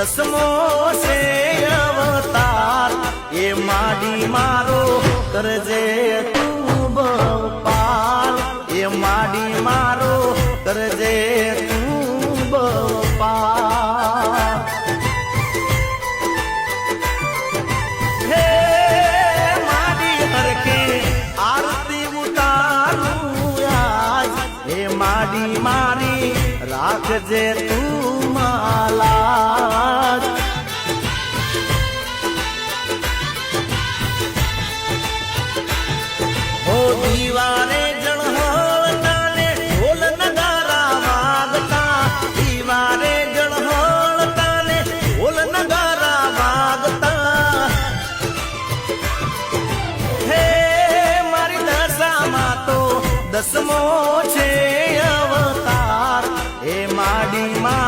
દસમો છે અવતાર એ માડી મારો કરજે તું બપાર એ માડી મારો કરજે તું બપાર હે માડી હરકે આરતી ઉતારું આજ હે માડી મારી રાખજે તું માલા હો દીવારે જળહળતા ને ઢોલ નગારા વાગતા દીવારે જળહળતા ને ઢોલ નગારા વાગતા હે મારી દશામાં તો દસમો છે અવતાર એ માડી માં